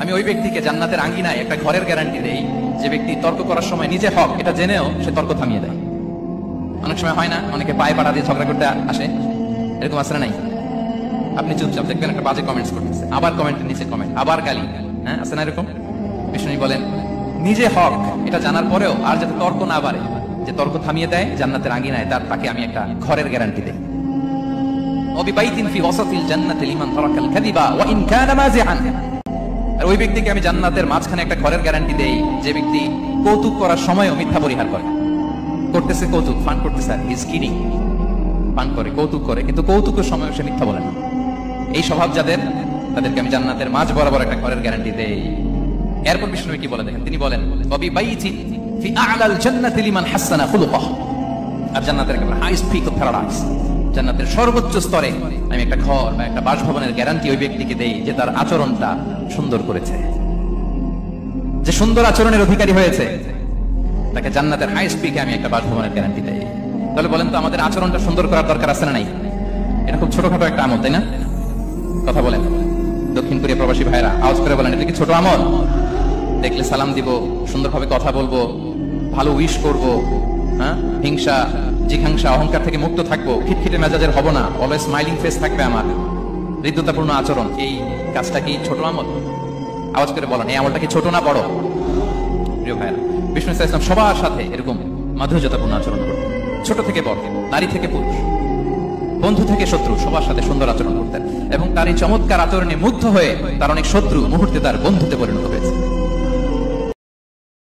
আমি ওই ব্যক্তিকে জান্নাতের আঙ্গিনায় একটা ঘরের গ্যারান্টি দেই যে ব্যক্তি তর্ক করার সময় নিজে হক এটা জেনেও সে তর্ক থামিয়ে দেয়। অনেক সময় হয় না, অনেকে পায়ে পাড়া দিয়ে ঝগড়া করতে আসে, এরকম আসলে নাই? আপনি চুপচাপ দেখবেন একটা বাজে কমেন্টস করতেছে, আবার কমেন্টের নিচে কমেন্ট, আবার গালি, হ্যাঁ আছে না এরকম? বিষ্ণু বলেন নিজে হক এটা জানার পরেও আর যাতে তর্ক না বাড়ে, যে তর্ক থামিয়ে দেয় জান্নাতের আঙ্গিনায়, তাকে আমি একটা ঘরের গ্যারান্টি দেই। ওবিবাইতিন ফি ওয়াসাতিল জান্নাতি লিমান তারাকাল কাযিবা ওয়া ইন কানা মাযিআন। আর ওই ব্যক্তিকে আমি জান্নাতের মাঝখানে একটা ঘরের গ্যারান্টি দেই যে ব্যক্তি কৌতুক করার সময়ও মিথ্যা পরিহার করে। করতেছে কৌতুক, ফান করতেছে, আর ইজ কিডিং, ফান করে, কৌতুক করে, কিন্তু কৌতুকের সময় সে মিথ্যা বলে না। এই স্বভাব যাদের, তাদেরকে আমি জান্নাতের মাঝ বরাবর একটা ঘরের গ্যারান্টি দেই। এরপর বিষ্ণু কি বলে দেখেন, তিনি বলেন ওবিবাইতিন ফি আ'লাল জান্নাতি লিমান হাসানা খুলুকাহু। আর জান্নাতের একটা হাইস্ট পিক অফ প্যারাডাইস, জান্নাতের সর্বোচ্চ স্তরে আমি একটা ঘর বা একটা বাসভবনের গ্যারান্টি ওই ব্যক্তিকে দেই যে তার আচরণটা সুন্দর করেছে, যে সুন্দর আচরণের অধিকারী হয়েছে, তাকে জান্নাতের হাইস্ট পিকে আমি একটা বাসভবনের গ্যারান্টি দেই। তাহলে বলেন তো আমাদের আচরণটা সুন্দর করার দরকার আছে না নাই? এটা খুব ছোটখাটো একটা আমল, তাই না? কথা বলেন দক্ষিণ কোরিয়া প্রবাসী ভাইরা, আওয়াজ করে বলেন এটা কি ছোট আমল? দেখলে সালাম দিব, সুন্দরভাবে কথা বলবো, ভালো উইশ করব, হ্যাঁ, হিংসা জিঘাংসা অহংকার থেকে মুক্ত থাকবো, খিটখিটে মেজাজের হব না, অলওয়েজ স্মাইলিং ফেস থাকবে আমার, হৃদ্যতাপূর্ণ আচরণ। এই কাজটা কি ছোট আমল? আওয়াজ করে বলেন এই আমলটা কি ছোট না বড়? প্রিয় ভাইরা, বিষ্ণু ইসলাম সবার সাথে এরকম মাধুর্যতাপূর্ণ আচরণ করতেন, ছোট থেকে বড়, নারী থেকে পুরুষ, বন্ধু থেকে শত্রু, সবার সাথে সুন্দর আচরণ করতেন। এবং তার এই চমৎকার আচরণে মুগ্ধ হয়ে তার অনেক শত্রু মুহূর্তে তার বন্ধুতে পরিণত হয়েছে।